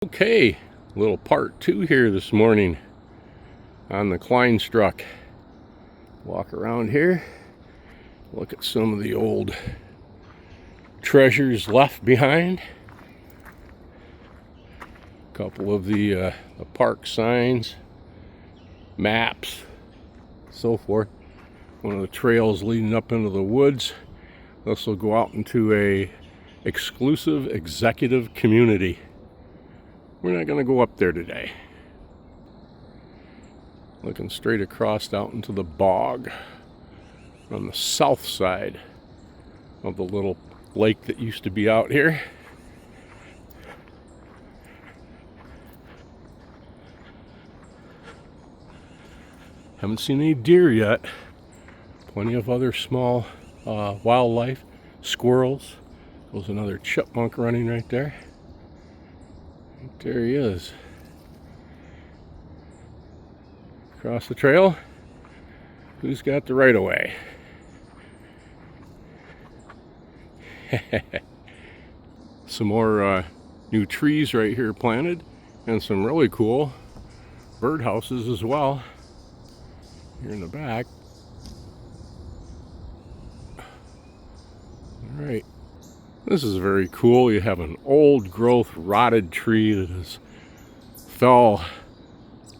Okay, little part 2 here this morning on the Kleinstuck. Walk around here, look at some of the old treasures left behind. A couple of the park signs, maps, so forth. One of the trails leading up into the woods. This will go out into a exclusive executive community. We're not going to go up there today. Looking straight across out into the bog on the south side of the little lake that used to be out here. Haven't seen any deer yet. Plenty of other small wildlife, squirrels. There's another chipmunk running right there. There he is. Across the trail. Who's got the right of way? Some more new trees right here planted, and some really cool birdhouses as well. Here in the back. All right. This is very cool. You have an old growth rotted tree that has fell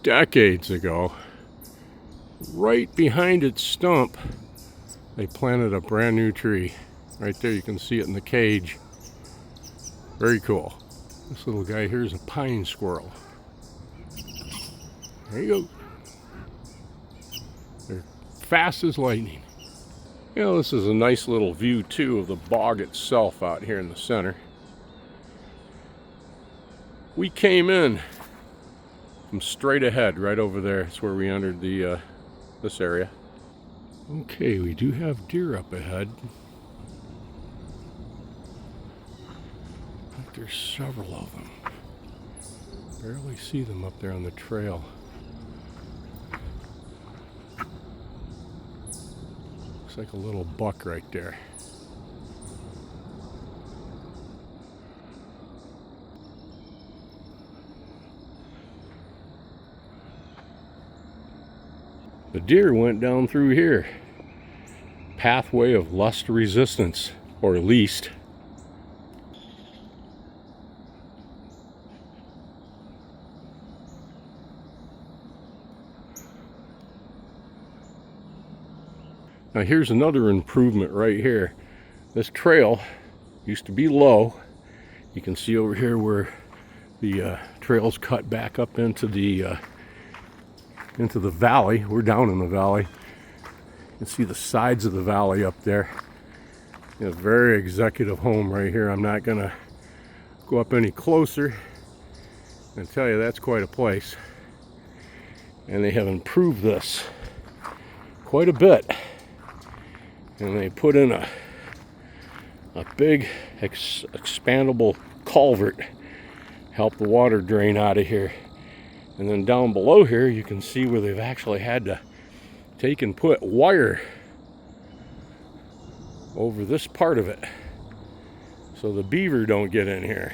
decades ago. Right behind its stump, they planted a brand new tree. Right there, you can see it in the cage. Very cool. This little guy here is a pine squirrel. There you go. They're fast as lightning. You know, this is a nice little view too of the bog itself out here in the center. We came in from straight ahead right over there. That's where we entered the this area. Okay, we do have deer up ahead. I think there's several of them. Barely see them up there on the trail. Looks like a little buck right there. The deer went down through here. Pathway of least resistance, or least. Now here's another improvement right here. This trail used to be low. You can see over here where the trail's cut back up into the valley. We're down in the valley. You can see the sides of the valley up there. A very executive home right here. I'm not gonna go up any closer and tell you that's quite a place. And they have improved this quite a bit. And they put in a big expandable culvert, help the water drain out of here. And then down below here you can see where they've actually had to take and put wire over this part of it so the beaver don't get in here.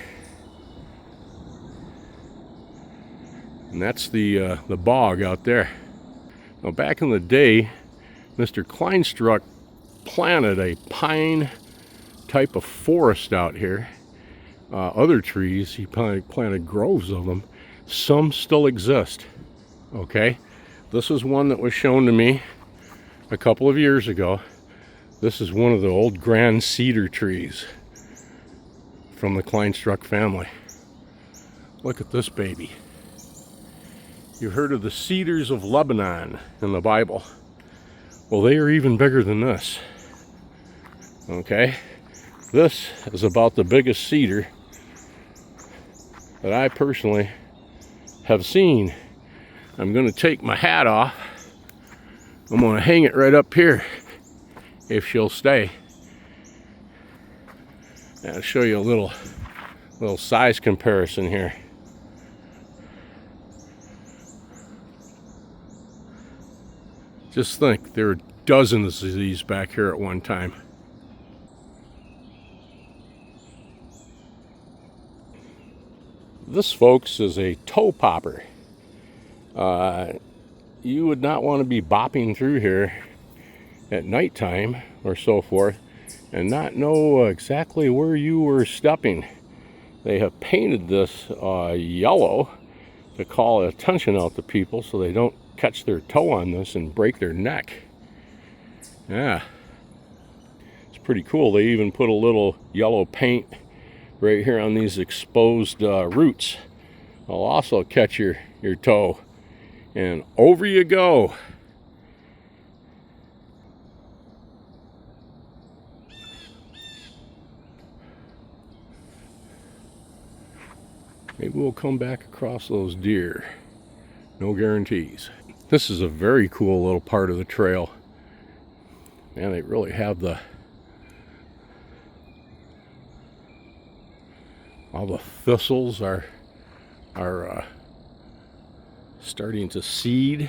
And that's the bog out there. Now back in the day, Mr. Kleinstuck planted a pine type of forest out here. Other trees, he planted groves of them. Some still exist. Okay, this is one that was shown to me a couple of years ago. This is one of the old grand cedar trees from the Kleinstuck family. Look at this baby. You heard of the cedars of Lebanon in the Bible? Well, they are even bigger than this. Okay, this is about the biggest cedar that I personally have seen. I'm going to take my hat off. I'm going to hang it right up here if she'll stay. And I'll show you a little size comparison here. Just think, there were dozens of these back here at one time. This, folks, is a toe popper. You would not want to be bopping through here at nighttime or so forth and not know exactly where you were stepping. They have painted this yellow to call attention out to people so they don't catch their toe on this and break their neck. Yeah, it's pretty cool. They even put a little yellow paint right here on these exposed roots. I'll also catch your toe, and over you go. Maybe we'll come back across those deer. No guarantees. This is a very cool little part of the trail. Man, they really have all the thistles are starting to seed.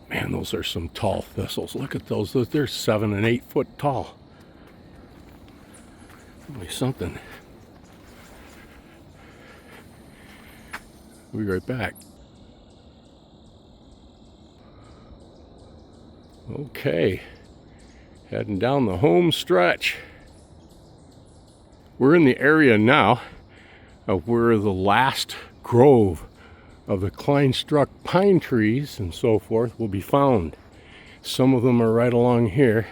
Man, those are some tall thistles. Look at those. They're 7 and 8 foot tall. Really something. We'll be right back. Okay, heading down the home stretch. We're in the area now of where the last grove of the Kleinstuck pine trees and so forth will be found. Some of them are right along here.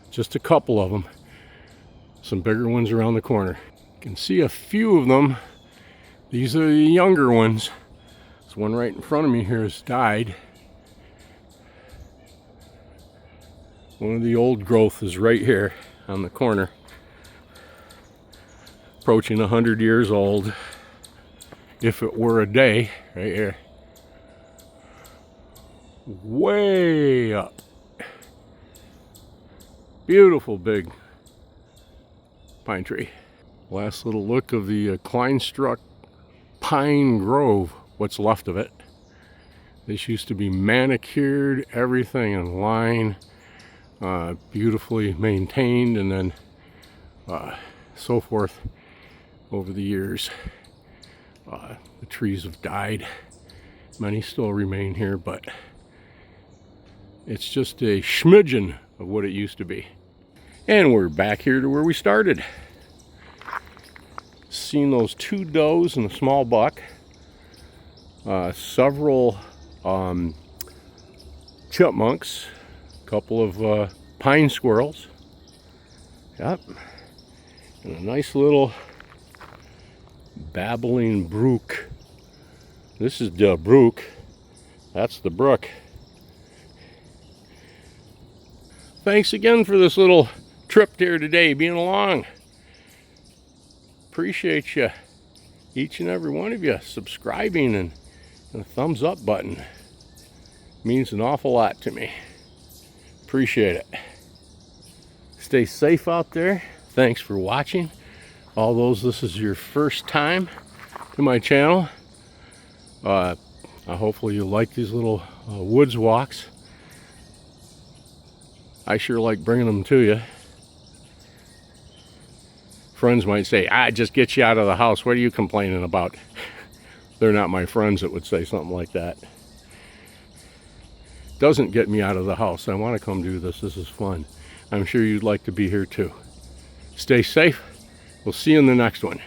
Just a couple of them. Some bigger ones around the corner. You can see a few of them. These are the younger ones. This one right in front of me here has died. One of the old growth is right here on the corner. Approaching 100 years old. If it were a day, right here. Way up. Beautiful big pine tree. Last little look of the Kleinstuck pine grove, what's left of it. This used to be manicured, everything in line, beautifully maintained, and then so forth over the years. The trees have died. Many still remain here, but it's just a smidgen of what it used to be. And we're back here to where we started. Seen those 2 does and a small buck. Several chipmunks. A couple of pine squirrels. Yep. And a nice little babbling brook. This is the brook. That's the brook. Thanks again for this little trip here today, being along. Appreciate you, each and every one of you, subscribing and a thumbs up button. Means an awful lot to me. Appreciate it. Stay safe out there. Thanks for watching. All those, this is your first time to my channel. Hopefully you like these little woods walks. I sure like bringing them to you. Friends might say, just get you out of the house. What are you complaining about? They're not my friends that would say something like that. Doesn't get me out of the house. I want to come do this. This is fun. I'm sure you'd like to be here too. Stay safe. We'll see you in the next one.